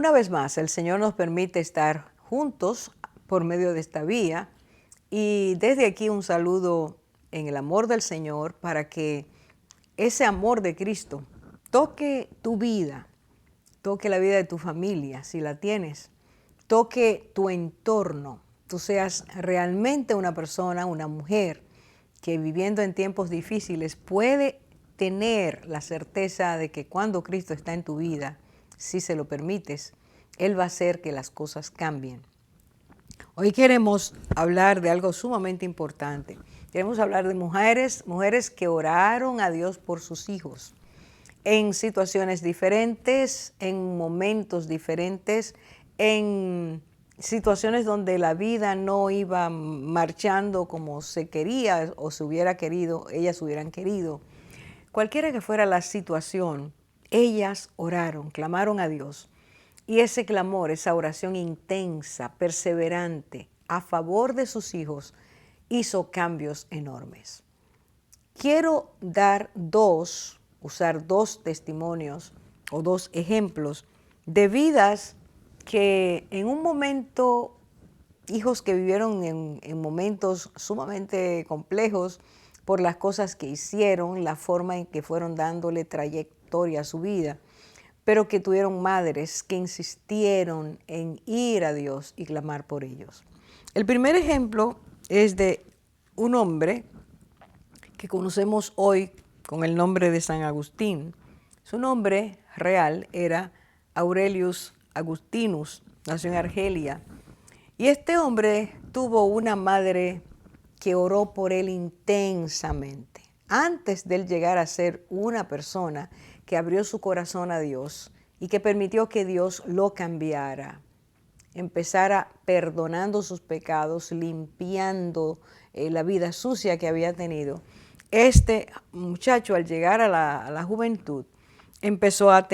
Una vez más, el Señor nos permite estar juntos por medio de esta vía y desde aquí un saludo en el amor del Señor para que ese amor de Cristo toque tu vida, toque la vida de tu familia, si la tienes, toque tu entorno, tú seas realmente una persona, una mujer que viviendo en tiempos difíciles puede tener la certeza de que cuando Cristo está en tu vida, si se lo permites, Él va a hacer que las cosas cambien. Hoy queremos hablar de algo sumamente importante. Queremos hablar de mujeres que oraron a Dios por sus hijos en situaciones diferentes, en momentos diferentes, en situaciones donde la vida no iba marchando como se quería o se hubiera querido, ellas hubieran querido. Cualquiera que fuera la situación, ellas oraron, clamaron a Dios. Y ese clamor, esa oración intensa, perseverante, a favor de sus hijos, hizo cambios enormes. Quiero usar dos testimonios o dos ejemplos de vidas que en un momento, hijos que vivieron en momentos sumamente complejos por las cosas que hicieron, la forma en que fueron dándole trayectoria a su vida, pero que tuvieron madres que insistieron en ir a Dios y clamar por ellos. El primer ejemplo es de un hombre que conocemos hoy con el nombre de San Agustín. Su nombre real era Aurelius Agustinus, nació en Argelia. Y este hombre tuvo una madre que oró por él intensamente. Antes de él llegar a ser una persona que abrió su corazón a Dios y que permitió que Dios lo cambiara, empezara perdonando sus pecados, limpiando la vida sucia que había tenido. Este muchacho, al llegar a la juventud, empezó a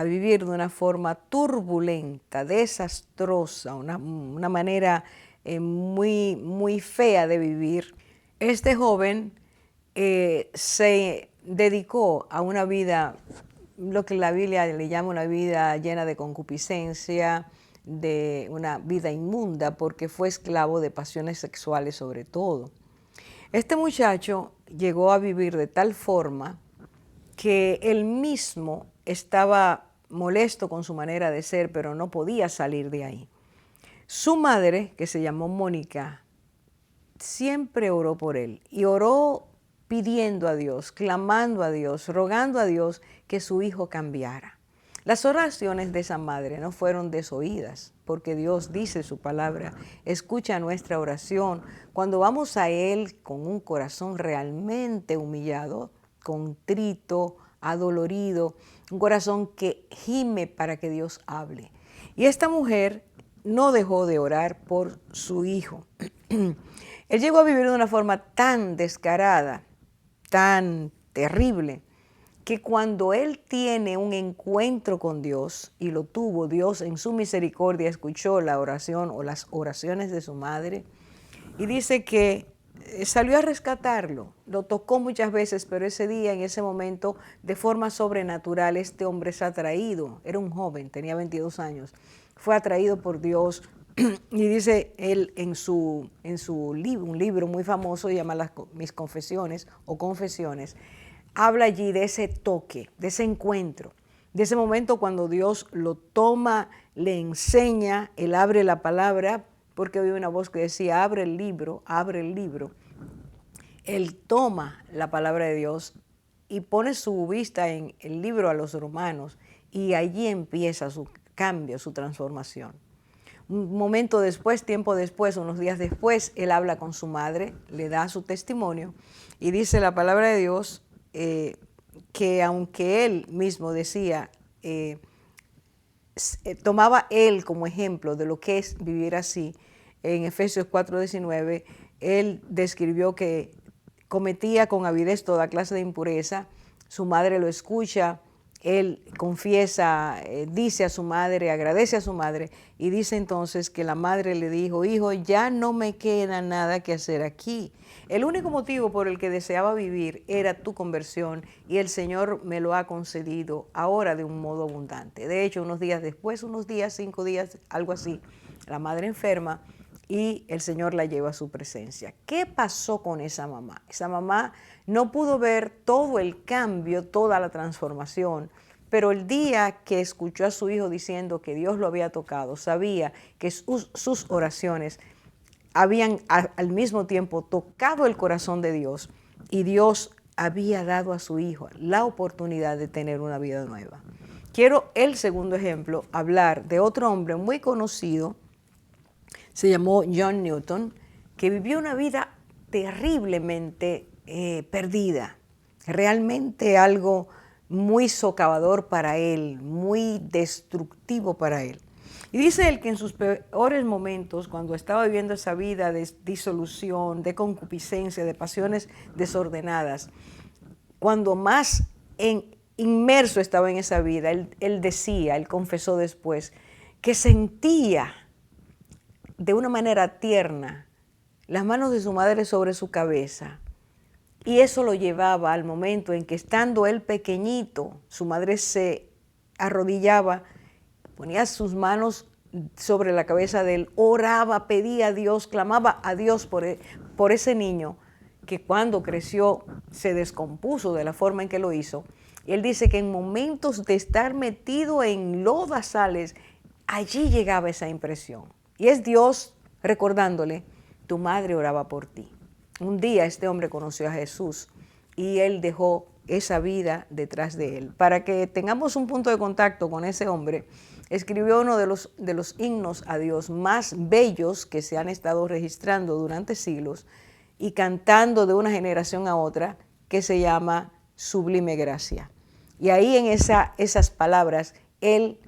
vivir de una forma turbulenta, desastrosa, una manera muy fea de vivir. Este joven se dedicó a una vida, lo que la Biblia le llama una vida llena de concupiscencia, de una vida inmunda, porque fue esclavo de pasiones sexuales sobre todo. Este muchacho llegó a vivir de tal forma que él mismo estaba molesto con su manera de ser, pero no podía salir de ahí. Su madre, que se llamó Mónica, siempre oró por él y oró pidiendo a Dios, clamando a Dios, rogando a Dios que su hijo cambiara. Las oraciones de esa madre no fueron desoídas, porque Dios dice su palabra, escucha nuestra oración. Cuando vamos a Él con un corazón realmente humillado, contrito, adolorido, un corazón que gime para que Dios hable. Y esta mujer no dejó de orar por su hijo. Él llegó a vivir de una forma tan descarada, tan terrible, que cuando él tiene un encuentro con Dios, y lo tuvo, Dios en su misericordia escuchó la oración o las oraciones de su madre, y dice que salió a rescatarlo, lo tocó muchas veces, pero ese día, en ese momento, de forma sobrenatural, este hombre es atraído, era un joven, tenía 22 años, fue atraído por Dios. Y dice él en su libro, un libro muy famoso, se llama Mis Confesiones o Confesiones, habla allí de ese toque, de ese encuentro, de ese momento cuando Dios lo toma, le enseña, él abre la palabra, porque había una voz que decía, abre el libro, abre el libro. Él toma la palabra de Dios y pone su vista en el libro a los romanos, y allí empieza su cambio, su transformación. Un momento después, tiempo después, unos días después, él habla con su madre, le da su testimonio y dice la palabra de Dios que aunque él mismo decía, tomaba él como ejemplo de lo que es vivir así, en Efesios 4:19, él describió que cometía con avidez toda clase de impureza, su madre lo escucha él confiesa, dice a su madre, agradece a su madre y dice entonces que la madre le dijo, hijo, ya no me queda nada que hacer aquí. El único motivo por el que deseaba vivir era tu conversión y el Señor me lo ha concedido ahora de un modo abundante. De hecho, unos días después, unos días, 5 días, algo así, la madre enferma y el Señor la lleva a su presencia. ¿Qué pasó con esa mamá? Esa mamá no pudo ver todo el cambio, toda la transformación, pero el día que escuchó a su hijo diciendo que Dios lo había tocado, sabía que sus oraciones habían al mismo tiempo tocado el corazón de Dios y Dios había dado a su hijo la oportunidad de tener una vida nueva. Quiero el segundo ejemplo, hablar de otro hombre muy conocido, se llamó John Newton, que vivió una vida terriblemente perdida, realmente algo muy socavador para él, muy destructivo para él. Y dice él que en sus peores momentos, cuando estaba viviendo esa vida de disolución, de concupiscencia, de pasiones desordenadas, cuando más inmerso estaba en esa vida, él confesó después, que sentía de una manera tierna las manos de su madre sobre su cabeza. Y eso lo llevaba al momento en que, estando él pequeñito, su madre se arrodillaba, ponía sus manos sobre la cabeza de él, oraba, pedía a Dios, clamaba a Dios por ese niño que cuando creció se descompuso de la forma en que lo hizo. Y él dice que en momentos de estar metido en lodazales, allí llegaba esa impresión. Y es Dios recordándole, tu madre oraba por ti. Un día este hombre conoció a Jesús y él dejó esa vida detrás de él. Para que tengamos un punto de contacto con ese hombre, escribió uno de los himnos a Dios más bellos que se han estado registrando durante siglos y cantando de una generación a otra, que se llama Sublime Gracia. Y ahí en esas palabras, él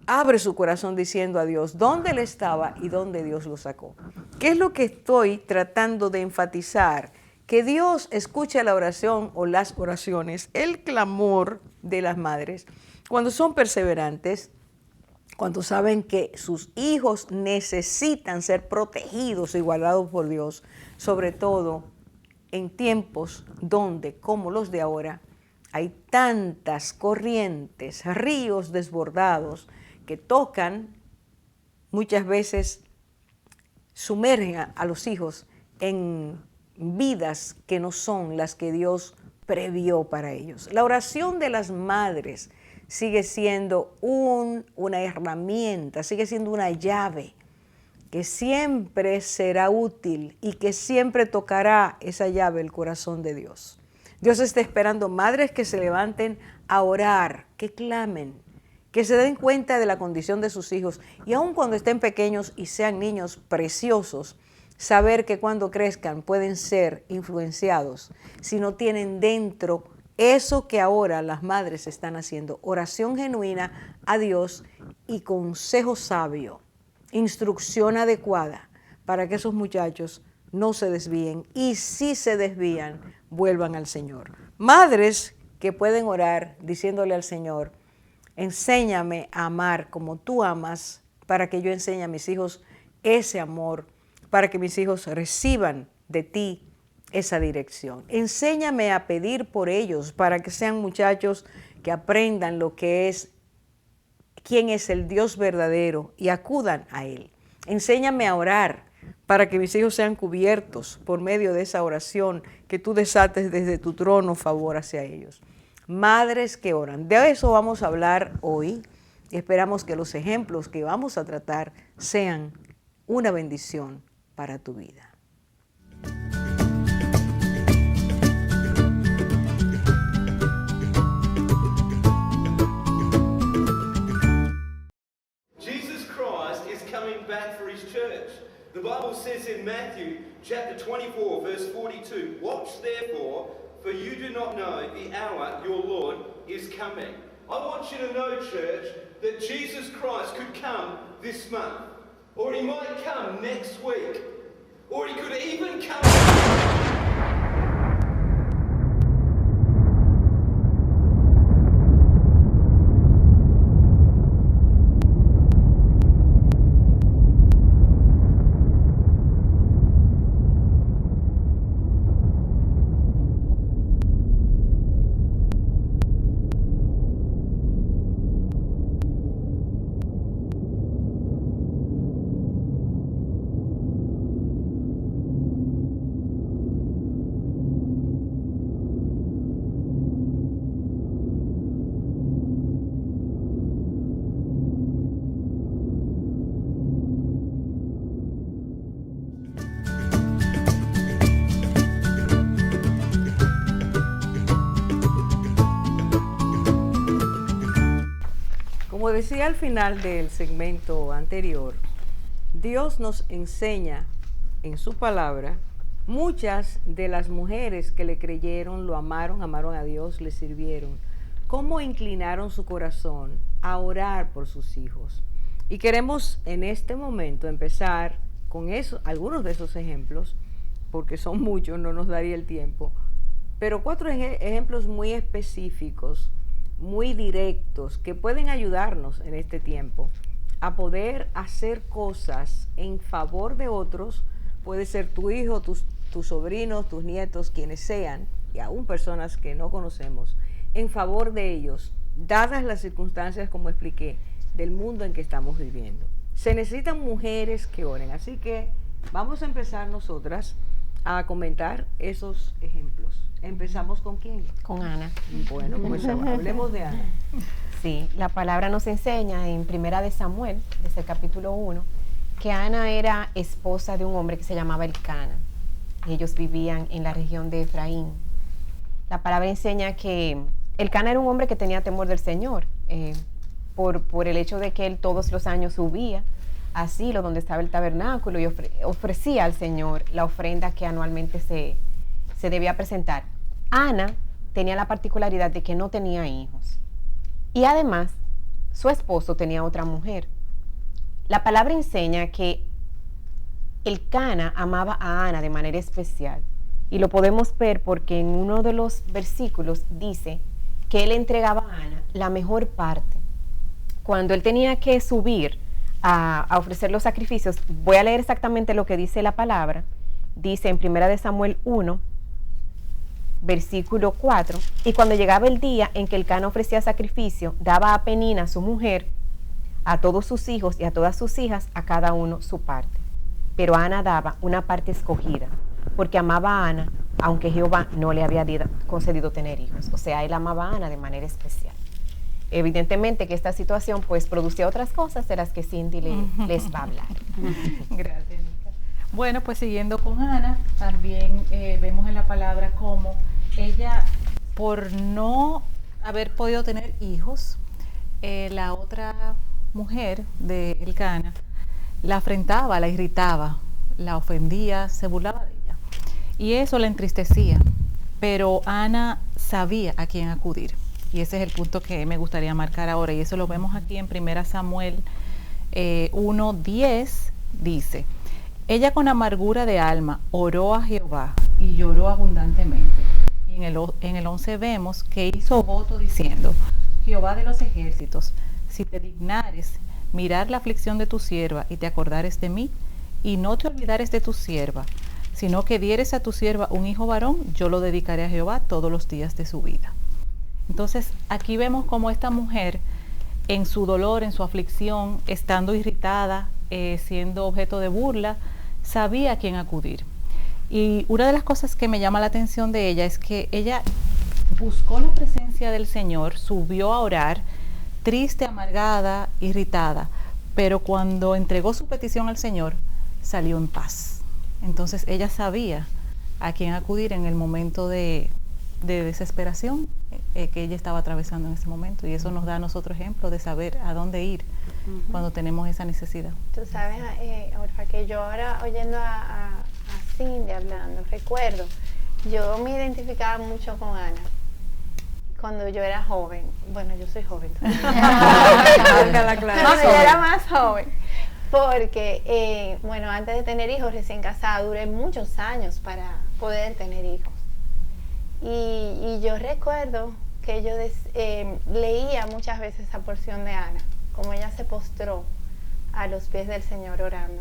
abre su corazón diciendo a Dios dónde él estaba y dónde Dios lo sacó. ¿Qué es lo que estoy tratando de enfatizar? Que Dios escucha la oración o las oraciones, el clamor de las madres, cuando son perseverantes, cuando saben que sus hijos necesitan ser protegidos y guardados por Dios, sobre todo en tiempos donde, como los de ahora, hay tantas corrientes, ríos desbordados que tocan, muchas veces sumergen a los hijos en vidas que no son las que Dios previó para ellos. La oración de las madres sigue siendo una herramienta, sigue siendo una llave que siempre será útil y que siempre tocará esa llave el corazón de Dios. Dios está esperando madres que se levanten a orar, que clamen, que se den cuenta de la condición de sus hijos y aun cuando estén pequeños y sean niños preciosos, saber que cuando crezcan pueden ser influenciados si no tienen dentro eso que ahora las madres están haciendo, oración genuina a Dios y consejo sabio, instrucción adecuada para que esos muchachos no se desvíen y si se desvían, vuelvan al Señor. Madres que pueden orar diciéndole al Señor, enséñame a amar como tú amas, para que yo enseñe a mis hijos ese amor, para que mis hijos reciban de ti esa dirección. Enséñame a pedir por ellos, para que sean muchachos que aprendan lo que es, quién es el Dios verdadero y acudan a Él. Enséñame a orar, para que mis hijos sean cubiertos por medio de esa oración que tú desates desde tu trono favor hacia ellos. Madres que oran. De eso vamos a hablar hoy y esperamos que los ejemplos que vamos a tratar sean una bendición para tu vida. Jesus Christ is coming back for his church. The Bible says in Matthew chapter 24 verse 42, watch therefore, for you do not know the hour your Lord is coming. I want you to know, church, that Jesus Christ could come this month, or he might come next week, or he could even come... Como decía al final del segmento anterior, Dios nos enseña en su palabra, muchas de las mujeres que le creyeron, lo amaron, amaron a Dios, le sirvieron, cómo inclinaron su corazón a orar por sus hijos. Y queremos en este momento empezar con eso, algunos de esos ejemplos, porque son muchos, no nos daría el tiempo, pero 4 ejemplos muy específicos, muy directos, que pueden ayudarnos en este tiempo a poder hacer cosas en favor de otros. Puede ser tu hijo, tus sobrinos, tus nietos, quienes sean, y aún personas que no conocemos, en favor de ellos, dadas las circunstancias, como expliqué, del mundo en que estamos viviendo. Se necesitan mujeres que oren, así que vamos a empezar nosotras a comentar esos ejemplos. ¿Empezamos con quién? Con Ana. Bueno, comenzamos. Hablemos de Ana. Sí, la palabra nos enseña en Primera de Samuel, desde el capítulo 1, que Ana era esposa de un hombre que se llamaba Elcana. Ellos vivían en la región de Efraín. La palabra enseña que Elcana era un hombre que tenía temor del Señor, por el hecho de que él todos los años subía a Silo, donde estaba el tabernáculo, y ofrecía al Señor la ofrenda que anualmente se debía presentar. Ana tenía la particularidad de que no tenía hijos. Y además, su esposo tenía otra mujer. La palabra enseña que Elcana amaba a Ana de manera especial. Y lo podemos ver porque en uno de los versículos dice que él entregaba a Ana la mejor parte. Cuando él tenía que subir a ofrecer los sacrificios, voy a leer exactamente lo que dice la palabra. Dice en 1 de Samuel 1, versículo 4, y cuando llegaba el día en que Elcana ofrecía sacrificio, daba a Penina, su mujer, a todos sus hijos y a todas sus hijas, a cada uno su parte. Pero Ana daba una parte escogida, porque amaba a Ana, aunque Jehová no le había concedido tener hijos. O sea, él amaba a Ana de manera especial. Evidentemente que esta situación pues producía otras cosas de las que Cindy les va a hablar. Gracias, Nica. Bueno, pues siguiendo con Ana, también vemos en la palabra cómo ella, por no haber podido tener hijos, la otra mujer de Elcana la afrentaba, la irritaba, la ofendía, se burlaba de ella. Y eso la entristecía. Pero Ana sabía a quién acudir. Y ese es el punto que me gustaría marcar ahora. Y eso lo vemos aquí en 1 Samuel 1:10. Dice, ella con amargura de alma oró a Jehová y lloró abundantemente. Y en el 11 vemos que hizo voto diciendo, Jehová de los ejércitos, si te dignares mirar la aflicción de tu sierva y te acordares de mí, y no te olvidares de tu sierva, sino que dieres a tu sierva un hijo varón, yo lo dedicaré a Jehová todos los días de su vida. Entonces, aquí vemos cómo esta mujer, en su dolor, en su aflicción, estando irritada, siendo objeto de burla, sabía a quién acudir. Y una de las cosas que me llama la atención de ella es que ella buscó la presencia del Señor, subió a orar, triste, amargada, irritada, pero cuando entregó su petición al Señor, salió en paz. Entonces ella sabía a quién acudir en el momento de desesperación que ella estaba atravesando en ese momento, y eso nos da a nosotros ejemplo de saber a dónde ir cuando tenemos esa necesidad. Tú sabes, Orfa, que yo ahora oyendo a Cindy hablando, recuerdo, yo me identificaba mucho con Ana cuando yo era joven. Bueno, yo soy joven todavía. Cuando yo era más joven, porque bueno, antes de tener hijos, recién casada, duré muchos años para poder tener hijos. Y yo recuerdo que yo leía muchas veces esa porción de Ana, como ella se postró a los pies del Señor orando.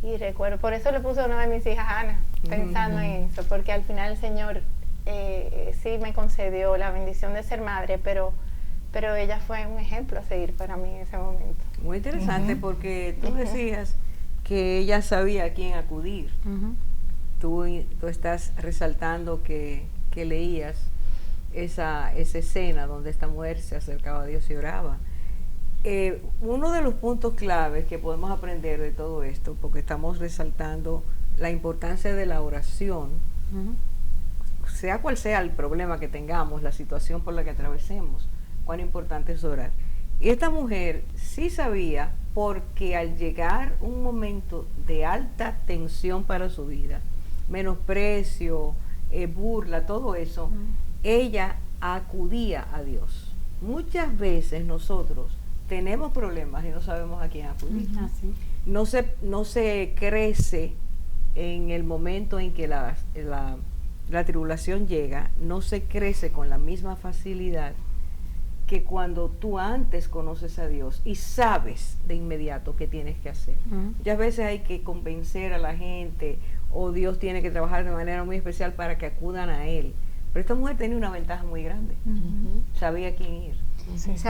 Y recuerdo, por eso le puse a una de mis hijas Ana, pensando en eso, porque al final el Señor sí me concedió la bendición de ser madre, pero ella fue un ejemplo a seguir para mí en ese momento. Muy interesante, porque tú decías que ella sabía a quién acudir. Tú estás resaltando que leías esa escena donde esta mujer se acercaba a Dios y oraba. Uno de los puntos claves que podemos aprender de todo esto, porque estamos resaltando la importancia de la oración, sea cual sea el problema que tengamos, la situación por la que atravesemos, cuán importante es orar. Y esta mujer sí sabía, porque al llegar un momento de alta tensión para su vida, menosprecio, burla, todo eso, ella acudía a Dios. Muchas veces nosotros tenemos problemas y no sabemos a quién acudir. No se crece en el momento en que la tribulación llega, no se crece con la misma facilidad que cuando tú antes conoces a Dios y sabes de inmediato qué tienes que hacer. Muchas veces hay que convencer a la gente, o Dios tiene que trabajar de manera muy especial para que acudan a Él. Pero esta mujer tenía una ventaja muy grande. Sabía a quién ir.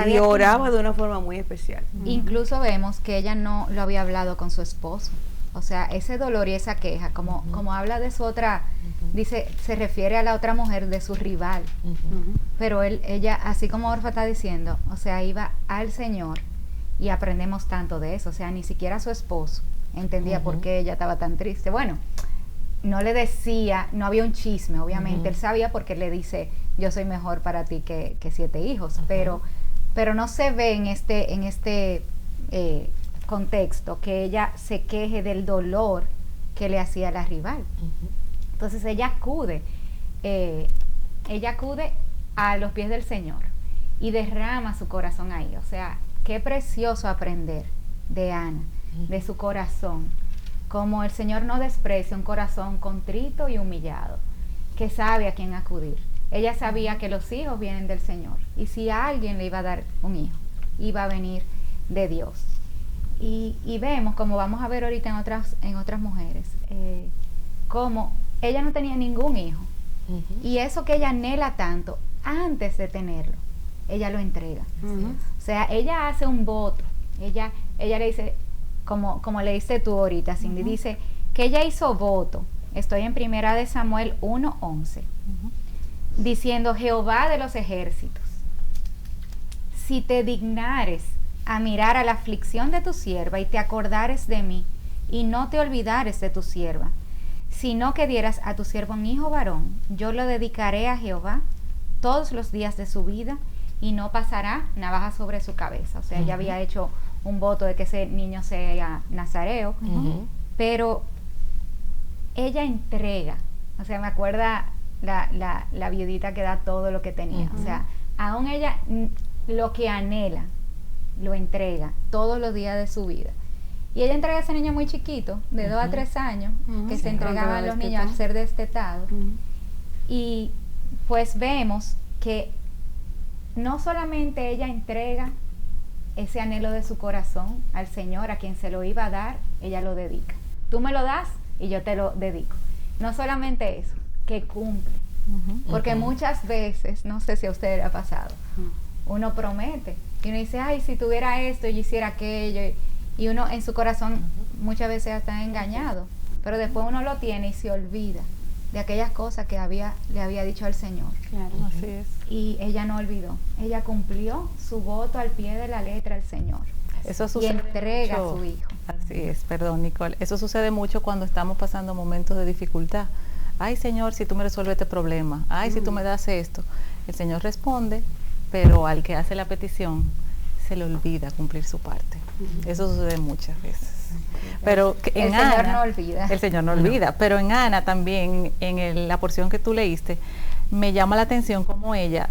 Y oraba de una forma muy especial. Incluso vemos que ella no lo había hablado con su esposo. O sea, ese dolor y esa queja, como habla de su otra, dice, se refiere a la otra mujer de su rival. Pero ella, así como Orfa está diciendo, o sea, iba al Señor, y aprendemos tanto de eso. O sea, ni siquiera su esposo entendía por qué ella estaba tan triste. Bueno, no le decía, no había un chisme, obviamente. Él sabía porque le dice, yo soy mejor para ti que 7 hijos. Pero no se ve en este contexto que ella se queje del dolor que le hacía la rival. Entonces ella acude a los pies del Señor y derrama su corazón ahí. O sea, qué precioso aprender de Ana, de su corazón, como el Señor no desprecia un corazón contrito y humillado, que sabe a quién acudir. Ella sabía que los hijos vienen del Señor, y si a alguien le iba a dar un hijo, iba a venir de Dios. Y vemos, como vamos a ver ahorita en otras mujeres, como ella no tenía ningún hijo, y eso que ella anhela tanto, antes de tenerlo, ella lo entrega. O sea, ella hace un voto. Ella le dice, como le dice tú ahorita, Cindy, dice que ella hizo voto. Estoy en 1 Samuel 1:11, diciendo: Jehová de los ejércitos, si te dignares a mirar a la aflicción de tu sierva y te acordares de mí y no te olvidares de tu sierva, sino que dieras a tu siervo un hijo varón, yo lo dedicaré a Jehová todos los días de su vida y no pasará navaja sobre su cabeza. O sea, ella había hecho un voto de que ese niño sea nazareo, pero ella entrega. O sea, me acuerda la viudita que da todo lo que tenía. O sea, aún ella lo que anhela, lo entrega todos los días de su vida. Y ella entrega a ese niño muy chiquito, de 2 a 3 años, que se entregaban los niños al ser destetados. Y pues vemos que no solamente ella entrega ese anhelo de su corazón al Señor, a quien se lo iba a dar, ella lo dedica. Tú me lo das y yo te lo dedico. No solamente eso, que cumple. Porque muchas veces, no sé si a usted le ha pasado, uno promete y uno dice, ay, si tuviera esto, yo hiciera aquello, y uno en su corazón muchas veces está engañado, pero después uno lo tiene y se olvida de aquellas cosas que le había dicho al Señor. Claro, así es. Y ella no olvidó, ella cumplió su voto al pie de la letra al Señor. Eso y sucede entrega mucho. a su hijo. Así es, perdón, Nicole. Eso sucede mucho cuando estamos pasando momentos de dificultad. Ay, Señor, si tú me resuelves este problema. Ay, si tú me das esto. El Señor responde, pero al que hace la petición se le olvida cumplir su parte. Eso sucede muchas veces. Pero en El Ana, Señor no olvida. El Señor no olvida. Pero en Ana también, en la porción que tú leíste, me llama la atención como ella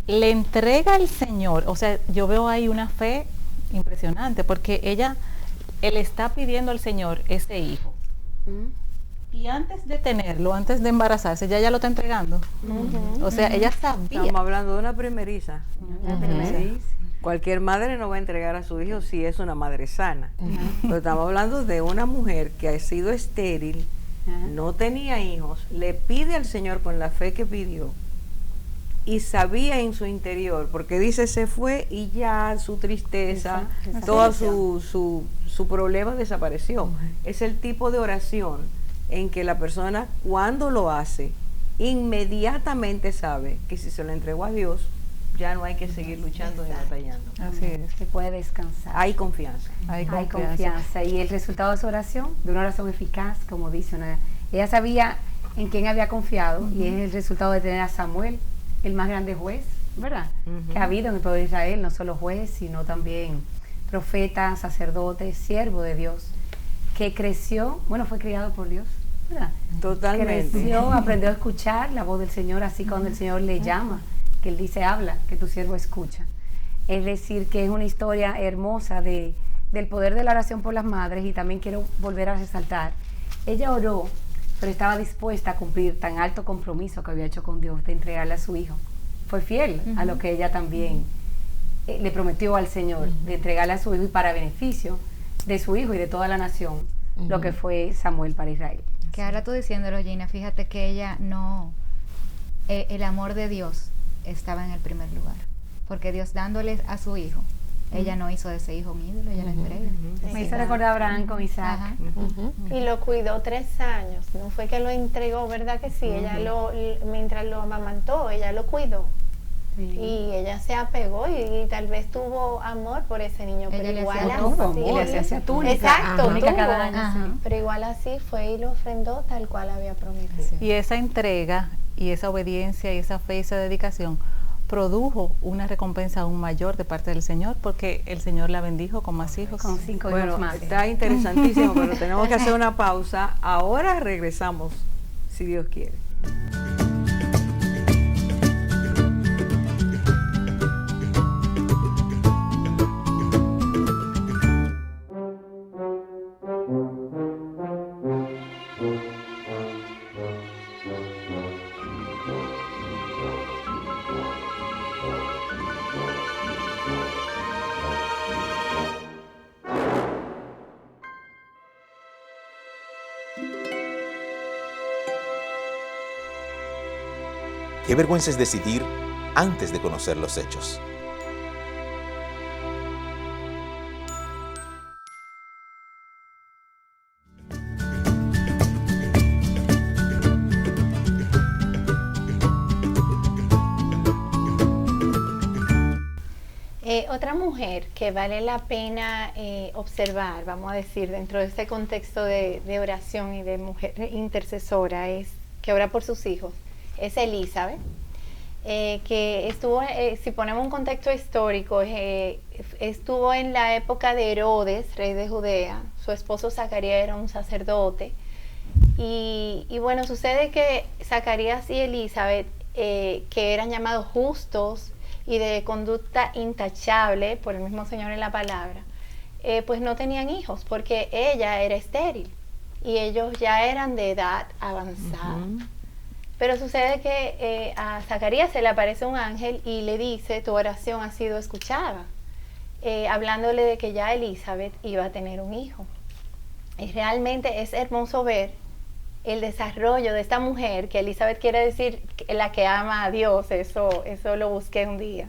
le entrega al Señor. O sea, yo veo ahí una fe impresionante, porque él está pidiendo al Señor ese hijo. Y antes de tenerlo, antes de embarazarse, ya lo está entregando. O sea, ella sabía. Estamos hablando de una primeriza. Cualquier madre no va a entregar a su hijo si es una madre sana. Pero estamos hablando de una mujer que ha sido estéril, no tenía hijos, le pide al Señor con la fe que pidió, y sabía en su interior, porque dice, se fue y ya su tristeza, todo su problema desapareció. Es el tipo de oración en que la persona, cuando lo hace, inmediatamente sabe que si se lo entregó a Dios, ya no hay que seguir luchando ni batallando. Así es. Se puede descansar. Hay confianza. Hay Hay confianza. confianza. Y el resultado de su oración, de una oración eficaz, como dice ella sabía en quién había confiado, y es el resultado de tener a Samuel, el más grande juez, ¿verdad? Que ha habido en el pueblo de Israel, no solo juez, sino también profeta, sacerdote, siervo de Dios, que creció, bueno, fue criado por Dios, ¿verdad? Totalmente. Creció, aprendió a escuchar la voz del Señor, así cuando el Señor le llama, que Él dice, habla, que tu siervo escucha. Es decir, que es una historia hermosa del poder de la oración por las madres, y también quiero volver a resaltar, ella oró, pero estaba dispuesta a cumplir tan alto compromiso que había hecho con Dios de entregarle a su hijo. Fue fiel a lo que ella también le prometió al Señor, de entregarle a su hijo y para beneficio de su hijo y de toda la nación, lo que fue Samuel para Israel. Que ahora tú diciéndolo, Gina, fíjate que ella no, el amor de Dios estaba en el primer lugar, porque Dios dándole a su hijo, ella no hizo de ese hijo un ídolo, ella lo entrega. Me hizo recordar a Abraham con Isaac. Ajá. Y lo cuidó 3 años, no fue que lo entregó, ¿verdad que sí? Ella mientras lo amamantó, ella lo cuidó. Sí. Y ella se apegó y tal vez tuvo amor por ese niño, Ella pero le igual hacía así. todo, y le hacía túnica. Exacto, Túnica tuvo. cada año, Ajá. sí. Pero igual así fue y lo ofrendó tal cual había prometido. Sí. Y esa entrega y esa obediencia y esa fe y esa dedicación produjo una recompensa aún mayor de parte del Señor, porque el Señor la bendijo con más hijos. Con 5 Bueno, hijos más. está interesantísimo, pero tenemos que hacer una pausa. Ahora regresamos, si Dios quiere. Qué vergüenza es decidir antes de conocer los hechos. Otra mujer que vale la pena observar, vamos a decir, dentro de este contexto de oración y de mujer intercesora, es que ora por sus hijos, es Elizabeth, que estuvo, si ponemos un contexto histórico, estuvo en la época de Herodes, rey de Judea. Su esposo Zacarías era un sacerdote, y bueno, sucede que Zacarías y Elizabeth, que eran llamados justos y de conducta intachable por el mismo Señor en la palabra, pues no tenían hijos porque ella era estéril y ellos ya eran de edad avanzada. Pero sucede que a Zacarías se le aparece un ángel y le dice, tu oración ha sido escuchada, hablándole de que ya Elizabeth iba a tener un hijo. Y realmente es hermoso ver el desarrollo de esta mujer, que Elizabeth quiere decir la que ama a Dios, eso lo busqué un día,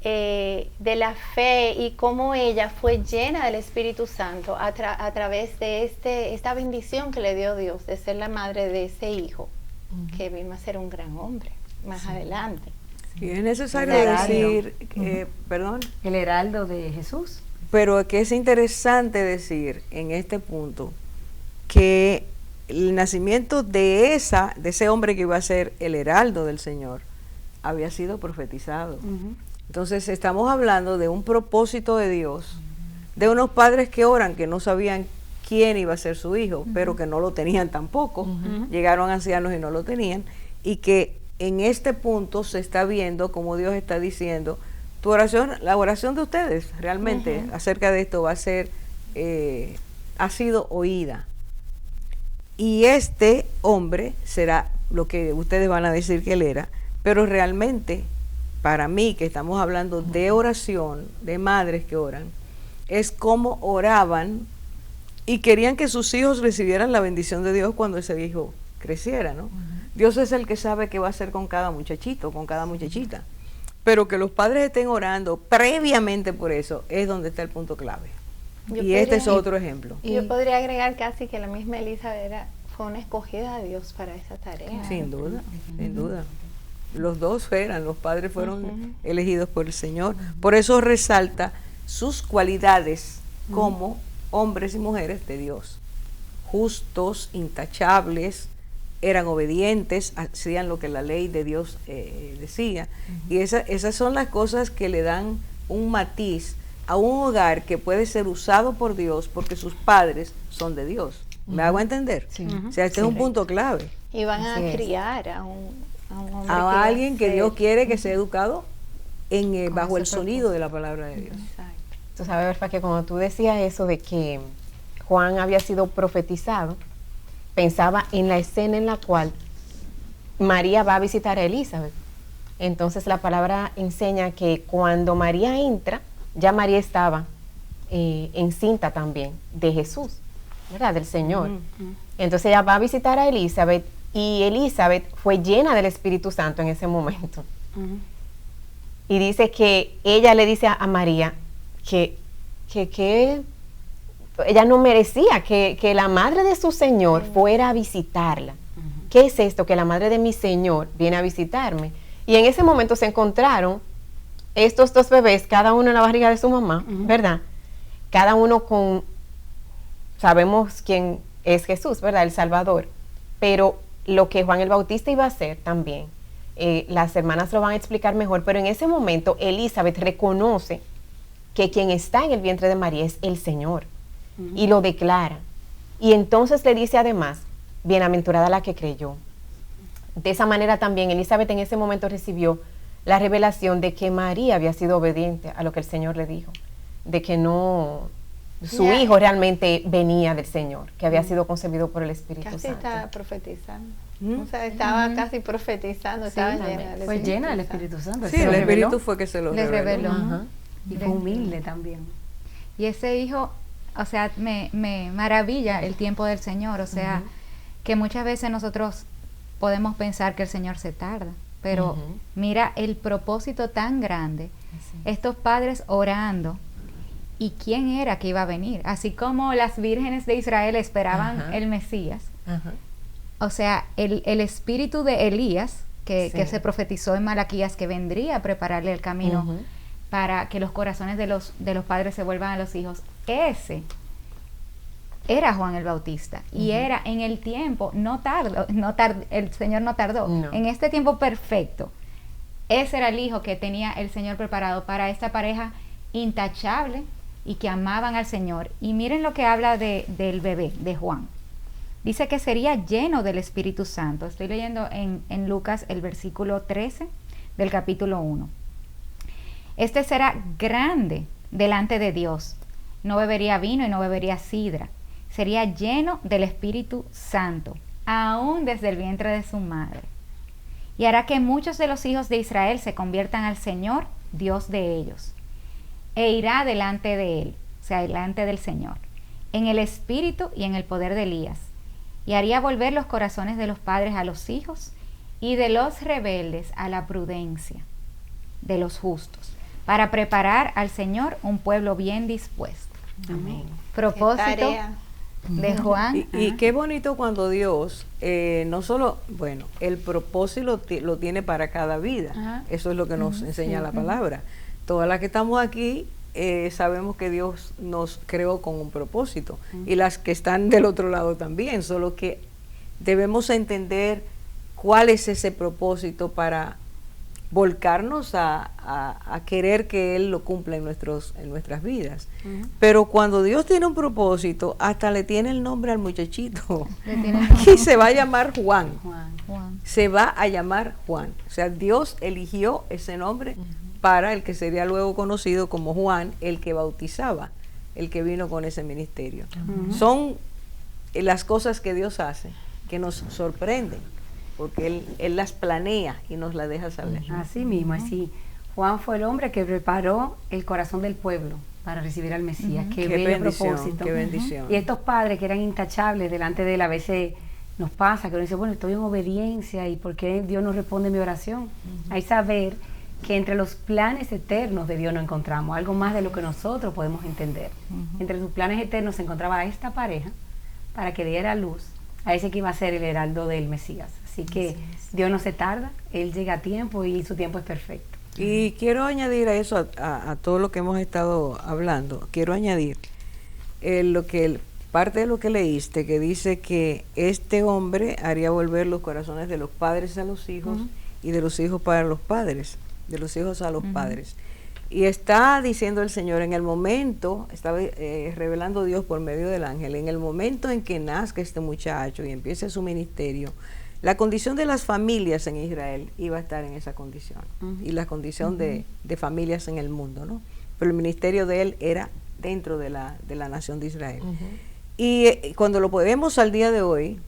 de la fe y cómo ella fue llena del Espíritu Santo a través de esta bendición que le dio Dios de ser la madre de ese hijo, que vino a ser un gran hombre más adelante. Y es necesario El erario. decir, perdón, El heraldo de Jesús. pero que es interesante decir en este punto que el nacimiento de ese hombre que iba a ser el heraldo del Señor había sido profetizado. Entonces estamos hablando de un propósito de Dios, de unos padres que oran, que no sabían quién iba a ser su hijo, pero que no lo tenían tampoco. Llegaron ancianos y no lo tenían, y que en este punto se está viendo como Dios está diciendo, tu oración, la oración de ustedes realmente acerca de esto va a ser, ha sido oída. Y este hombre será lo que ustedes van a decir que él era, pero realmente, para mí, que estamos hablando de oración, de madres que oran, es como oraban y querían que sus hijos recibieran la bendición de Dios cuando ese hijo creciera, ¿no? Dios es el que sabe qué va a hacer con cada muchachito, con cada muchachita. Pero que los padres estén orando previamente por eso es donde está el punto clave. Y este es otro ejemplo. Y yo podría agregar casi que la misma Elizabeth fue una escogida de Dios para esa tarea. Sin duda, sin duda. Los dos los padres fueron elegidos por el Señor. Por eso resalta sus cualidades como hombres y mujeres de Dios. Justos, intachables, eran obedientes, hacían lo que la ley de Dios decía. Y esas son las cosas que le dan un matiz a un hogar que puede ser usado por Dios porque sus padres son de Dios. ¿Me hago entender? Sí. O sea, este es un punto clave. Y van Así a es. criar a un hombre A alguien que va a Dios ser- quiere que sea educado Con bajo el ese sonido de la palabra de Dios. Exacto. Tú sabes, Berfa, que cuando tú decías eso de que Juan había sido profetizado, pensaba en la escena en la cual María va a visitar a Elizabeth. Entonces la palabra enseña que cuando María entra, ya María estaba encinta también de Jesús, ¿verdad? Del Señor. Entonces ella va a visitar a Elizabeth y Elizabeth fue llena del Espíritu Santo en ese momento. Y dice que ella le dice a María que ella no merecía que la madre de su Señor fuera a visitarla. ¿Qué es esto? Que la madre de mi Señor viene a visitarme. Y en ese momento se encontraron estos dos bebés, cada uno en la barriga de su mamá, ¿verdad? Cada uno sabemos quién es Jesús, ¿verdad? El Salvador. Pero lo que Juan el Bautista iba a hacer también, las hermanas lo van a explicar mejor, pero en ese momento Elizabeth reconoce que quien está en el vientre de María es el Señor y lo declara. Y entonces le dice además, bienaventurada la que creyó. De esa manera también Elizabeth en ese momento recibió la revelación de que María había sido obediente a lo que el Señor le dijo, de que su hijo realmente venía del Señor, que había sido concebido por el Espíritu Casi Santo. estaba profetizando. O sea, estaba casi profetizando, estaba también. llena del Fue llena del Espíritu Santo. Sí, se el lo reveló. Espíritu fue que se lo Les reveló. Ajá. Y fue humilde también. Y ese hijo, o sea, me maravilla el tiempo del Señor, o sea, que muchas veces nosotros podemos pensar que el Señor se tarda, pero mira el propósito tan grande, estos padres orando, y quién era que iba a venir, así como las vírgenes de Israel esperaban el Mesías, o sea, el espíritu de Elías, que se profetizó en Malaquías, que vendría a prepararle el camino para que los corazones de los padres se vuelvan a los hijos, ese era Juan el Bautista, y era en el tiempo, el Señor no tardó, en este tiempo perfecto, ese era el hijo que tenía el Señor preparado para esta pareja intachable y que amaban al Señor. Y miren lo que habla del bebé, de Juan. Dice que sería lleno del Espíritu Santo. Estoy leyendo en Lucas el versículo 13 del capítulo 1. Este será grande delante de Dios. No bebería vino y no bebería sidra. Sería lleno del Espíritu Santo, aún desde el vientre de su madre. Y hará que muchos de los hijos de Israel se conviertan al Señor, Dios de ellos. E irá delante de él, o sea, delante del Señor, en el espíritu y en el poder de Elías. Y haría volver los corazones de los padres a los hijos y de los rebeldes a la prudencia de los justos, para preparar al Señor un pueblo bien dispuesto. Amén. Propósito Tarea. de Juan. Y qué bonito cuando Dios, no solo, bueno, el propósito lo tiene para cada vida. Eso es lo que nos enseña la palabra. Todas las que estamos aquí sabemos que Dios nos creó con un propósito. Y las que están del otro lado también, solo que debemos entender cuál es ese propósito para volcarnos a querer que Él lo cumpla en nuestras vidas. Pero cuando Dios tiene un propósito, hasta le tiene el nombre al muchachito. Y se va a llamar Juan. Juan. Se va a llamar Juan. O sea, Dios eligió ese nombre para el que sería luego conocido como Juan, el que bautizaba, el que vino con ese ministerio. Son las cosas que Dios hace que nos sorprenden, porque Él las planea y nos las deja saber. Así mismo, así. Juan fue el hombre que preparó el corazón del pueblo para recibir al Mesías. Qué bello bendición, propósito. qué bendición. Y estos padres que eran intachables delante de él, a veces nos pasa que uno dice, bueno, estoy en obediencia y ¿por qué Dios no responde mi oración? Hay saber que entre los planes eternos de Dios nos encontramos algo más de lo que nosotros podemos entender. Entre sus planes eternos se encontraba a esta pareja para que diera luz a ese que iba a ser el heraldo del Mesías. Así que Dios no se tarda, Él llega a tiempo y su tiempo es perfecto. Y quiero añadir a eso, a todo lo que hemos estado hablando, quiero añadir lo que parte de lo que leíste, que dice que este hombre haría volver los corazones de los padres a los hijos y de los hijos para los padres, de los hijos a los padres. Y está diciendo el Señor, en el momento, está revelando Dios por medio del ángel, en el momento en que nazca este muchacho y empiece su ministerio, la condición de las familias en Israel iba a estar en esa condición, y la condición de familias en el mundo, ¿no? Pero el ministerio de él era dentro de la nación de Israel. Y cuando lo vemos al día de hoy,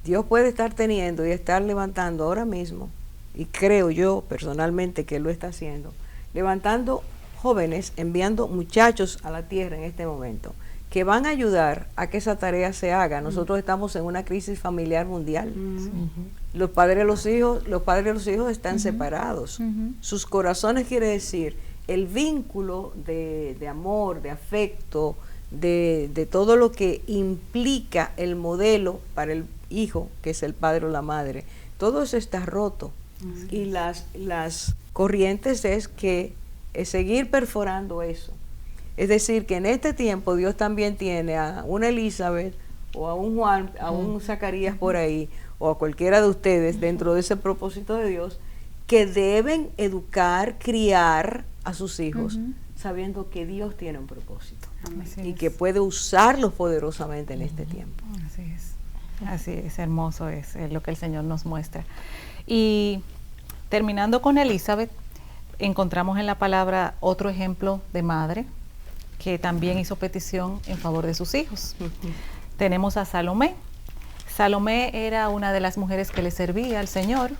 Dios puede estar teniendo y estar levantando ahora mismo, y creo yo personalmente que lo está haciendo, levantando jóvenes, enviando muchachos a la tierra en este momento, que van a ayudar a que esa tarea se haga. Nosotros estamos en una crisis familiar mundial. Los padres de los hijos están separados. Sus corazones, quiere decir, el vínculo de amor, de afecto, de todo lo que implica el modelo para el hijo, que es el padre o la madre, todo eso está roto. Y las corrientes es seguir perforando eso. Es decir, que en este tiempo Dios también tiene a una Elizabeth o a un Juan, a un Zacarías por ahí, o a cualquiera de ustedes dentro de ese propósito de Dios, que deben educar, criar a sus hijos, sabiendo que Dios tiene un propósito y que puede usarlos poderosamente en este tiempo. Así es, hermoso es lo que el Señor nos muestra. Y terminando con Elizabeth, encontramos en la palabra otro ejemplo de madre que también hizo petición en favor de sus hijos. Tenemos a Salomé. Salomé era una de las mujeres que le servía al Señor.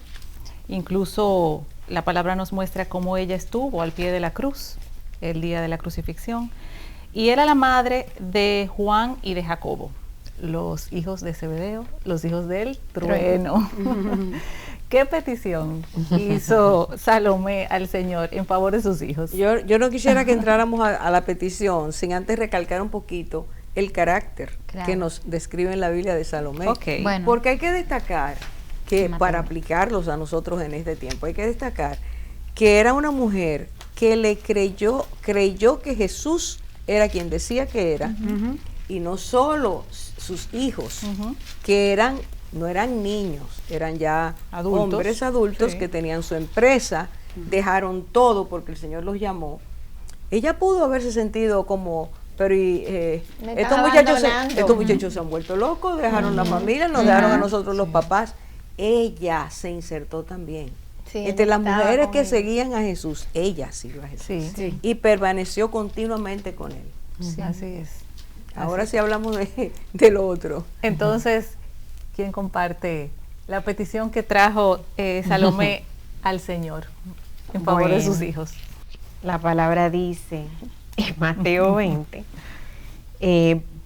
Incluso la palabra nos muestra cómo ella estuvo al pie de la cruz el día de la crucifixión. Y era la madre de Juan y de Jacobo, los hijos de Zebedeo, los hijos del trueno. ¿Qué petición hizo Salomé al Señor en favor de sus hijos? Yo no quisiera que entráramos a la petición sin antes recalcar un poquito el carácter que nos describe en la Biblia de Salomé. Bueno. Porque hay que destacar que para aplicarlos a nosotros en este tiempo, hay que destacar que era una mujer que le creyó que Jesús era quien decía que era, y no solo sus hijos, que no eran niños, eran ya hombres adultos que tenían su empresa, dejaron todo porque el Señor los llamó. Ella pudo haberse sentido como, pero estos muchachos se han vuelto locos, dejaron la familia, nos dejaron a nosotros los papás. Ella se insertó también. Entre las mujeres que seguían a Jesús, ella siguió a Jesús y permaneció continuamente con él. Así es. Ahora sí hablamos de lo otro. Entonces, ¿quién comparte la petición que trajo Salomé al Señor en favor de sus hijos? La palabra dice en Mateo 20,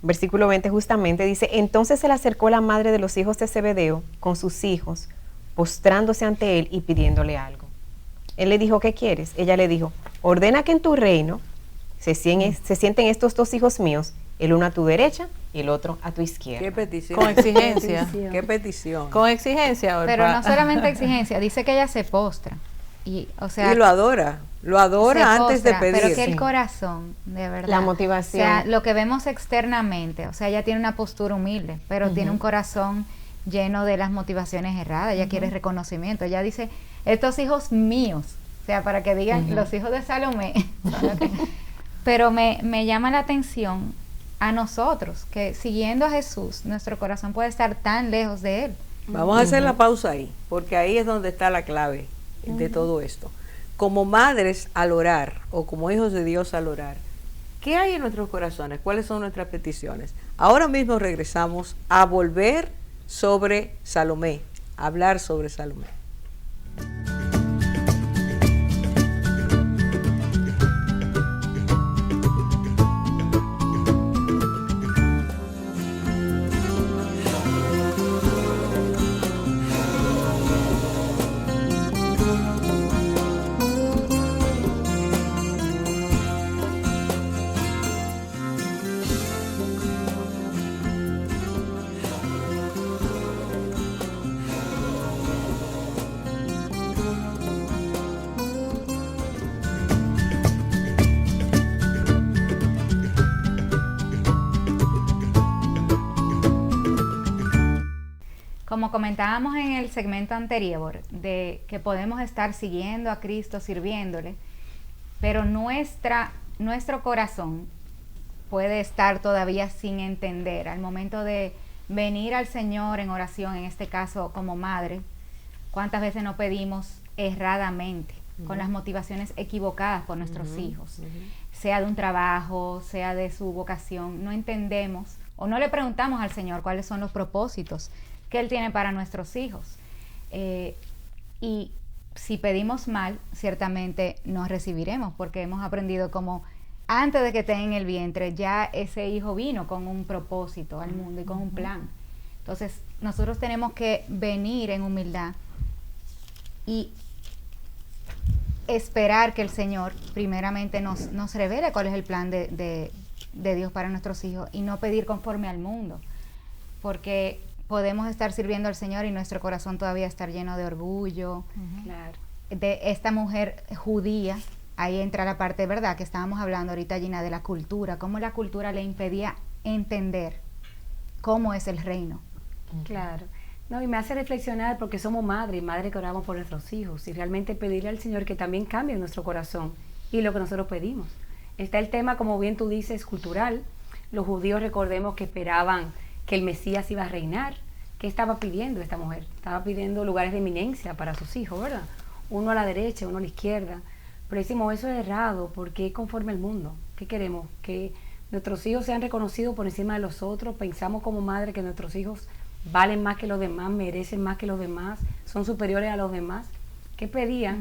versículo 20 justamente, dice: entonces se le acercó la madre de los hijos de Zebedeo con sus hijos, postrándose ante él y pidiéndole algo. Él le dijo: ¿qué quieres? Ella le dijo: ordena que en tu reino se sienten estos dos hijos míos, el uno a tu derecha y el otro a tu izquierda. ¿Qué petición? Con exigencia. ¿Qué petición? Con exigencia. Pero no solamente exigencia, dice que ella se postra. Y lo adora antes de pedir. Pero que el corazón, de verdad. La motivación. O sea, lo que vemos externamente, o sea, ella tiene una postura humilde, pero tiene un corazón lleno de las motivaciones erradas. Ella quiere reconocimiento. Ella dice: estos hijos míos, o sea, para que digan los hijos de Salomé. Pero me llama la atención a nosotros, que siguiendo a Jesús, nuestro corazón puede estar tan lejos de él. Vamos a hacer la pausa ahí, porque ahí es donde está la clave de todo esto. Como madres al orar, o como hijos de Dios al orar, ¿qué hay en nuestros corazones? ¿Cuáles son nuestras peticiones? Ahora mismo regresamos a volver sobre Salomé, a hablar sobre Salomé. como comentábamos en el segmento anterior, de que podemos estar siguiendo a Cristo, sirviéndole, pero nuestro corazón puede estar todavía sin entender. Al momento de venir al Señor en oración, en este caso como madre, ¿cuántas veces no pedimos erradamente, con las motivaciones equivocadas por nuestros hijos? Sea de un trabajo, sea de su vocación, no entendemos o no le preguntamos al Señor cuáles son los propósitos que Él tiene para nuestros hijos. Y si pedimos mal, ciertamente no recibiremos, porque hemos aprendido como antes de que esté en el vientre, ya ese hijo vino con un propósito al mundo y con un plan. Entonces, nosotros tenemos que venir en humildad y esperar que el Señor primeramente nos revele cuál es el plan de Dios para nuestros hijos, y no pedir conforme al mundo, porque podemos estar sirviendo al Señor y nuestro corazón todavía estar lleno de orgullo. Claro. De esta mujer judía, ahí entra la parte, ¿verdad?, que estábamos hablando ahorita, Gina, de la cultura, cómo la cultura le impedía entender cómo es el reino. Claro. No, y me hace reflexionar porque somos madres que oramos por nuestros hijos, y realmente pedirle al Señor que también cambie nuestro corazón y lo que nosotros pedimos. Está el tema, como bien tú dices, cultural. Los judíos, recordemos que esperaban que el Mesías iba a reinar. ¿Qué estaba pidiendo esta mujer? Estaba pidiendo lugares de eminencia para sus hijos, ¿verdad? Uno a la derecha, uno a la izquierda. Pero decimos, eso es errado, porque es conforme al mundo. ¿Qué queremos? Que nuestros hijos sean reconocidos por encima de los otros. Pensamos como madre que nuestros hijos valen más que los demás, merecen más que los demás, son superiores a los demás. ¿Qué pedía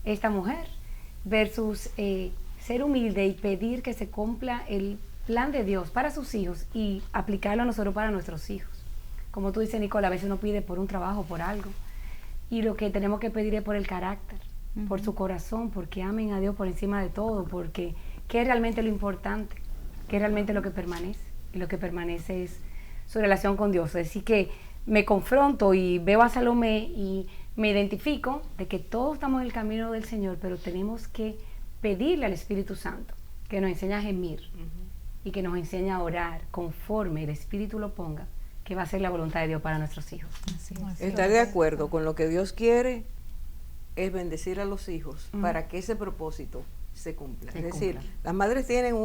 esta mujer? Versus ser humilde y pedir que se cumpla el plan de Dios para sus hijos y aplicarlo a nosotros para nuestros hijos. Como tú dices, Nicole, a veces uno pide por un trabajo, por algo, y lo que tenemos que pedir es por el carácter, por su corazón, porque amen a Dios por encima de todo, porque ¿qué es realmente lo importante? ¿Qué es realmente lo que permanece? Y lo que permanece es su relación con Dios. Así que me confronto y veo a Salomé y me identifico de que todos estamos en el camino del Señor, pero tenemos que pedirle al Espíritu Santo que nos enseñe a gemir y que nos enseñe a orar conforme el Espíritu lo ponga, que va a ser la voluntad de Dios para nuestros hijos. Estar de acuerdo con lo que Dios quiere es bendecir a los hijos para que ese propósito se cumpla. Es decir, las madres tienen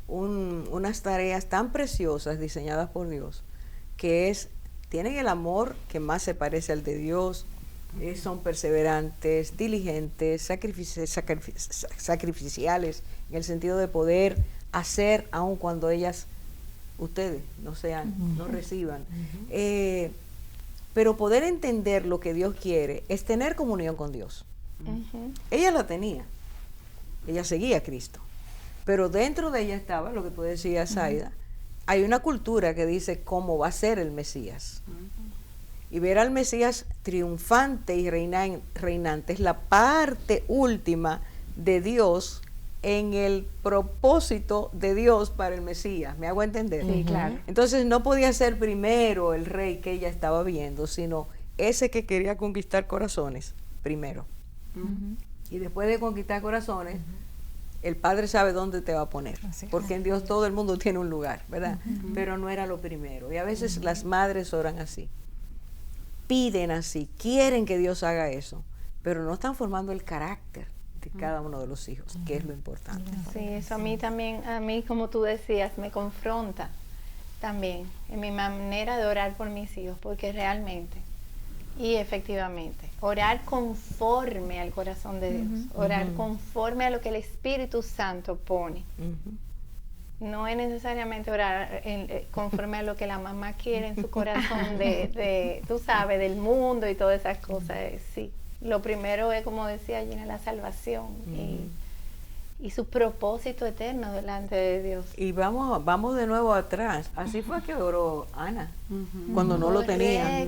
unas tareas tan preciosas diseñadas por Dios, que tienen el amor que más se parece al de Dios, son perseverantes, diligentes, sacrificiales, en el sentido de poder hacer aun cuando ustedes no reciban. Pero poder entender lo que Dios quiere es tener comunión con Dios. Ella la tenía, ella seguía a Cristo, pero dentro de ella estaba lo que tú decías, Zaida. Hay una cultura que dice cómo va a ser el Mesías. Y ver al Mesías triunfante y reinante es la parte última de Dios en el propósito de Dios para el Mesías. ¿Me hago entender? Sí, claro. Entonces no podía ser primero el rey que ella estaba viendo, sino ese que quería conquistar corazones primero. Y después de conquistar corazones, el Padre sabe dónde te va a poner, porque en Dios todo el mundo tiene un lugar, ¿verdad? Pero no era lo primero. Y a veces las madres oran así, piden así, quieren que Dios haga eso, pero no están formando el carácter de cada uno de los hijos, que es lo importante. Sí, eso a mí también, como tú decías, me confronta también en mi manera de orar por mis hijos, porque realmente y efectivamente orar conforme al corazón de Dios, orar conforme a lo que el Espíritu Santo pone. No es necesariamente orar conforme a lo que la mamá quiere en su corazón tú sabes, del mundo y todas esas cosas. Sí, lo primero es, como decía Gina, la salvación y su propósito eterno delante de Dios. Y vamos de nuevo atrás. Así fue que oró Ana, cuando no lo tenía.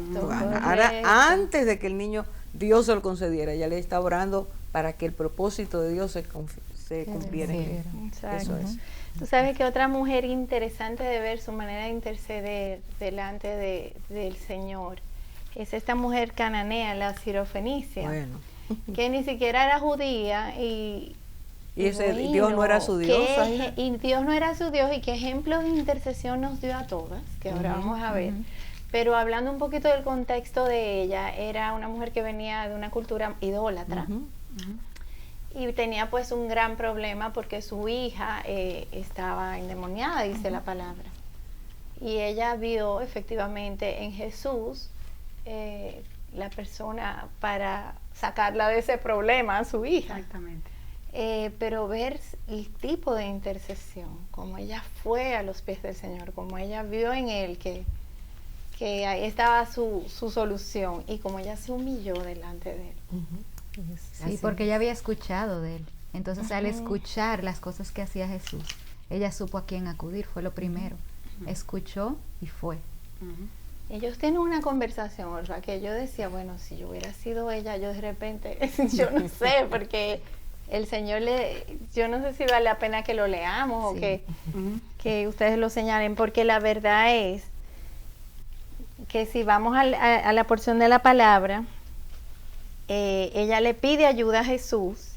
Ahora, antes de que el niño Dios se lo concediera, ella le está orando para que el propósito de Dios se cumpliera. Eso es. Tú sabes que otra mujer interesante de ver su manera de interceder delante del Señor es esta mujer cananea, la sirofenicia, que ni siquiera era judía y Dios no era su Dios. Y Dios no era su Dios, y qué ejemplos de intercesión nos dio a todas, que ahora vamos a ver. Pero hablando un poquito del contexto de ella, era una mujer que venía de una cultura idólatra. Y tenía pues un gran problema porque su hija estaba endemoniada, dice la palabra. Y ella vio efectivamente en Jesús la persona para sacarla de ese problema a su hija. Exactamente. Pero ver el tipo de intercesión, como ella fue a los pies del Señor, como ella vio en él que ahí estaba su solución y como ella se humilló delante de él. Sí, porque ella había escuchado de él. Entonces, al escuchar las cosas que hacía Jesús, ella supo a quién acudir, fue lo primero. Escuchó y fue. Ellos tienen una conversación, Olga, que yo decía, bueno, si yo hubiera sido ella, yo de repente, yo no sé, porque el Señor yo no sé si vale la pena que lo leamos o que ustedes lo señalen, porque la verdad es que si vamos a la porción de la palabra, ella le pide ayuda a Jesús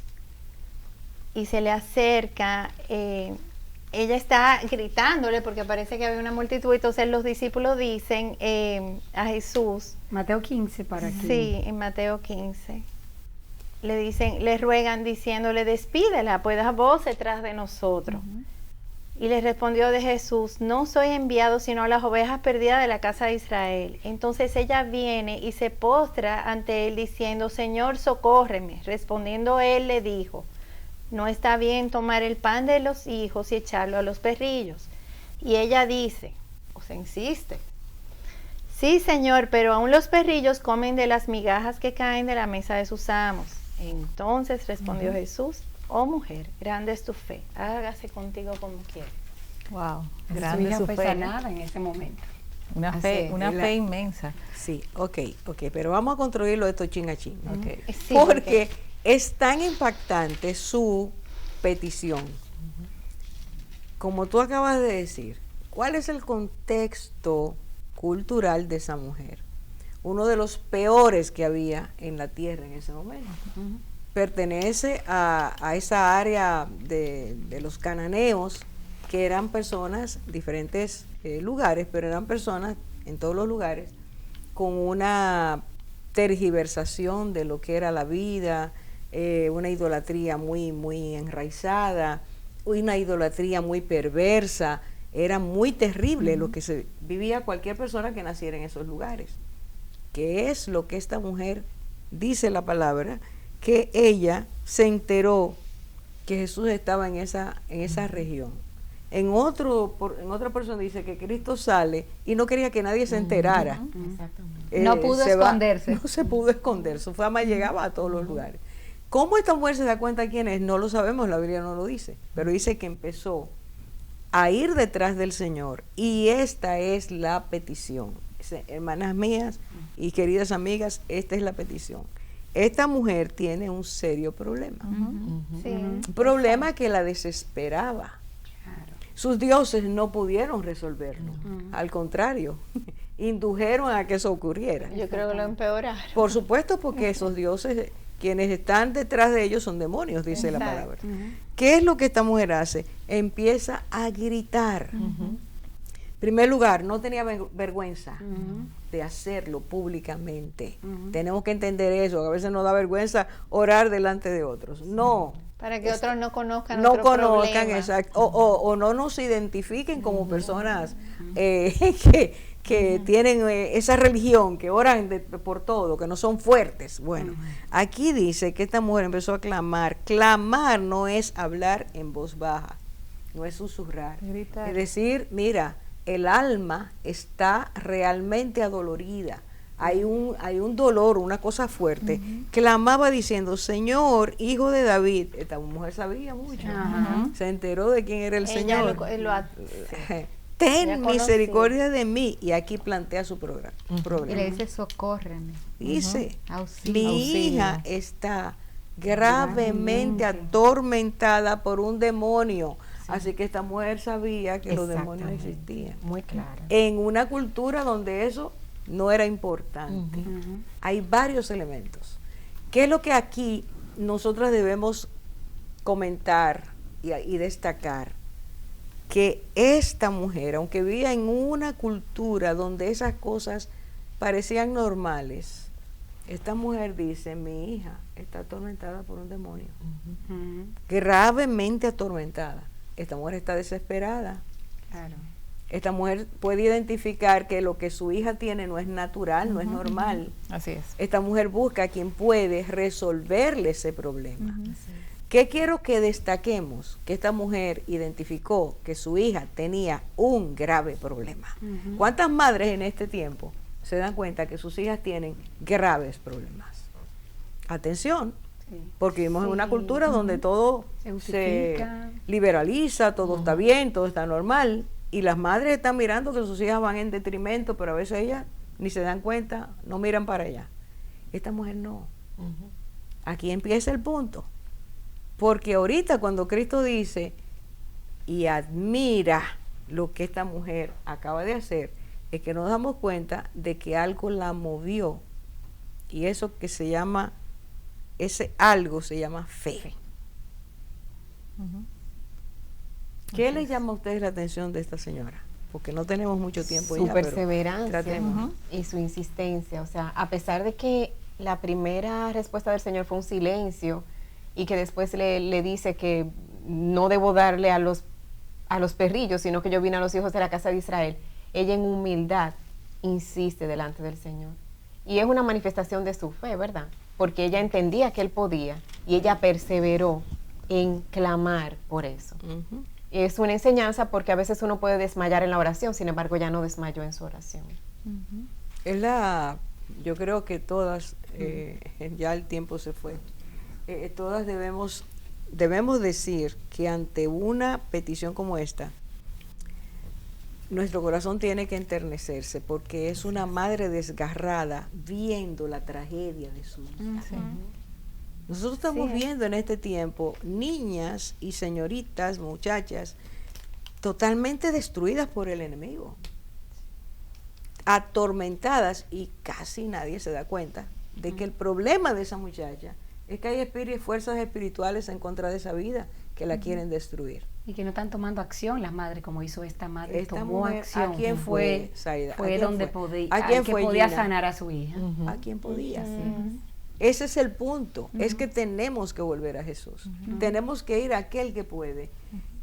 y se le acerca, ella está gritándole porque parece que había una multitud, entonces los discípulos dicen a Jesús, Mateo 15 para aquí. sí, en Mateo 15, le ruegan diciéndole, despídela, pues da voz detrás de nosotros. Y le respondió de Jesús, no soy enviado sino a las ovejas perdidas de la casa de Israel. Entonces ella viene y se postra ante él diciendo, Señor, socórreme. Respondiendo él le dijo, no está bien tomar el pan de los hijos y echarlo a los perrillos. Y ella dice, o sea, insiste, sí, Señor, pero aún los perrillos comen de las migajas que caen de la mesa de sus amos. Entonces respondió Jesús, oh mujer, grande es tu fe, hágase contigo como quieras. Wow, Su grande hija su fue fe. sanada en ese momento. Una fe inmensa. Sí, ok, pero vamos a construirlo esto chin a chin. Sí, Porque es tan impactante su petición. Como tú acabas de decir, ¿cuál es el contexto cultural de esa mujer? Uno de los peores que había en la tierra en ese momento. Pertenece a esa área de los cananeos, que eran personas, diferentes lugares, pero eran personas en todos los lugares, con una tergiversación de lo que era la vida, una idolatría muy, muy enraizada, una idolatría muy perversa. Era muy terrible lo que se vivía cualquier persona que naciera en esos lugares. ¿Qué es lo que esta mujer dice la palabra? Que ella se enteró que Jesús estaba en esa región. En otra persona dice que Cristo sale y no quería que nadie se enterara. No pudo esconderse. No se pudo esconder, su fama llegaba a todos los lugares. ¿Cómo esta mujer se da cuenta quién es? No lo sabemos, la Biblia no lo dice, pero dice que empezó a ir detrás del Señor y esta es la petición. Hermanas mías y queridas amigas, esta es la petición. Esta mujer tiene un serio problema. Un problema que la desesperaba. Sus dioses no pudieron resolverlo. Al contrario, indujeron a que eso ocurriera. Yo creo que lo empeoraron. Por supuesto, porque esos dioses, quienes están detrás de ellos son demonios, dice la palabra. ¿Qué es lo que esta mujer hace? Empieza a gritar. En primer lugar, no tenía vergüenza de hacerlo públicamente. Tenemos que entender eso, a veces nos da vergüenza orar delante de otros. No. Para que otros no conozcan problema. Exacto. O no nos identifiquen como personas que tienen esa religión, que oran por todo, que no son fuertes. Bueno, aquí dice que esta mujer empezó a clamar. Clamar no es hablar en voz baja, no es susurrar. Gritar. Es decir, mira, el alma está realmente adolorida. Hay un dolor, una cosa fuerte. Clamaba diciendo, Señor, hijo de David. Esta mujer sabía mucho. Se enteró de quién era el Señor. Ten misericordia de mí. Y aquí plantea su problema. Y le dice, socórreme. Dice, Auxilio. mi hija está gravemente atormentada por un demonio. Así que esta mujer sabía que los demonios existían. Muy claro. En una cultura donde eso no era importante. Hay varios elementos. ¿Qué es lo que aquí nosotras debemos comentar y destacar? que esta mujer, aunque vivía en una cultura donde esas cosas parecían normales, esta mujer dice, mi hija está atormentada por un demonio, gravemente atormentada. Esta mujer está desesperada. Claro. Esta mujer puede identificar que lo que su hija tiene no es natural, no es normal. Así es. Esta mujer busca a quien puede resolverle ese problema. ¿Qué quiero que destaquemos? Que esta mujer identificó que su hija tenía un grave problema. ¿Cuántas madres en este tiempo se dan cuenta que sus hijas tienen graves problemas? Atención, porque vivimos en una cultura donde todo Se se justifica. liberaliza, todo está bien, todo está normal, y las madres están mirando que sus hijas van en detrimento, pero a veces ellas ni se dan cuenta, no miran para allá. Esta mujer no. Aquí empieza el punto. Porque ahorita cuando Cristo dice y admira lo que esta mujer acaba de hacer, es que nos damos cuenta de que algo la movió. Y eso que se llama, ese algo se llama fe. ¿Qué les llama a ustedes la atención de esta señora? Porque no tenemos mucho tiempo Su ya, pero perseverancia tratemos. y su insistencia. O sea, a pesar de que la primera respuesta del Señor fue un silencio y que después le dice que no debo darle a los perrillos, sino que yo vine a los hijos de la casa de Israel, ella en humildad insiste delante del Señor. Y es una manifestación de su fe, ¿verdad? Porque ella entendía que Él podía y ella perseveró en clamar por eso. Es una enseñanza porque a veces uno puede desmayar en la oración, sin embargo ella no desmayó en su oración. Yo creo que todas, ya el tiempo se fue, todas debemos decir que ante una petición como esta, nuestro corazón tiene que enternecerse porque es una madre desgarrada viendo la tragedia de su hija. Nosotros estamos viendo en este tiempo niñas y señoritas, muchachas, totalmente destruidas por el enemigo, atormentadas, y casi nadie se da cuenta de que el problema de esa muchacha es que hay fuerzas espirituales en contra de esa vida que la quieren destruir. Y que no están tomando acción las madres como hizo esta madre. Esta tomó mujer, acción. ¿a quién fue, Zaida? ¿A Fue quién donde fue? podía, ¿A quién al que fue, podía Gina? sanar a su hija. ¿A quién podía? Ese es el punto, es que tenemos que volver a Jesús. Tenemos que ir a aquel que puede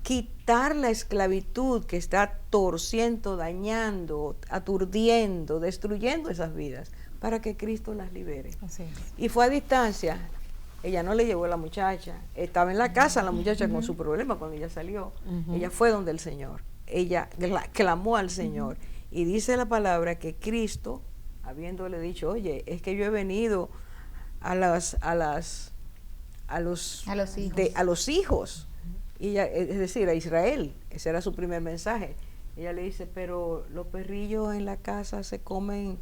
quitar la esclavitud que está torciendo, dañando, aturdiendo, destruyendo esas vidas, para que Cristo las libere. Así es. Y fue a distancia. Ella no le llevó a la muchacha, estaba en la casa la muchacha con su problema cuando ella salió. Ella fue donde el Señor, ella clamó al Señor, y dice la palabra que Cristo, habiéndole dicho, oye, es que yo he venido a los hijos, y ella, es decir, a Israel, ese era su primer mensaje. Ella le dice, pero los perrillos en la casa se comen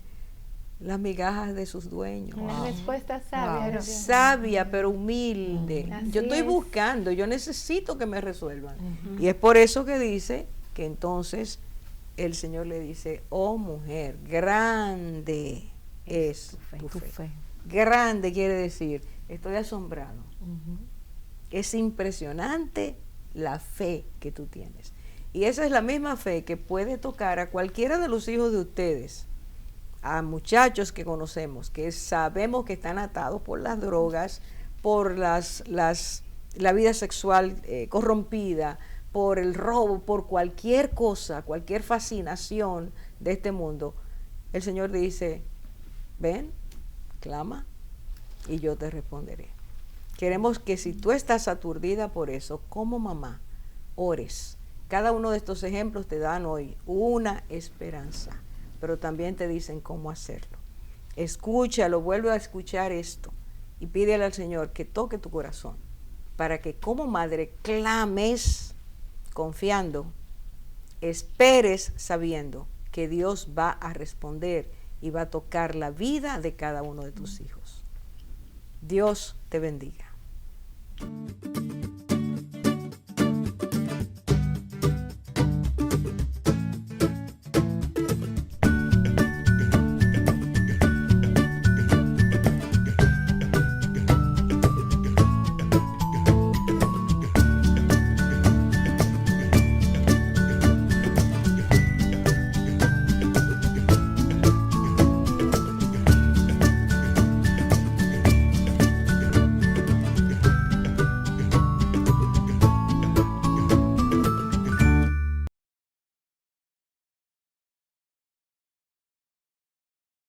las migajas de sus dueños. Una respuesta sabia. Pero sabia, pero humilde. Así Yo estoy es. buscando, yo necesito que me resuelvan. Y es por eso que dice que entonces el Señor le dice, oh mujer, grande es tu fe. Grande quiere decir, estoy asombrado. Es impresionante la fe que tú tienes. Y esa es la misma fe que puede tocar a cualquiera de los hijos de ustedes, a muchachos que conocemos, que sabemos que están atados por las drogas, por la vida sexual corrompida, por el robo, por cualquier cosa, cualquier fascinación de este mundo. El Señor dice, ven, clama y yo te responderé. Queremos que si tú estás aturdida por eso, como mamá, ores. Cada uno de estos ejemplos te dan hoy una esperanza, pero también te dicen cómo hacerlo. Escúchalo, vuelve a escuchar esto y pídele al Señor que toque tu corazón para que como madre clames confiando, esperes sabiendo que Dios va a responder y va a tocar la vida de cada uno de tus hijos. Dios te bendiga.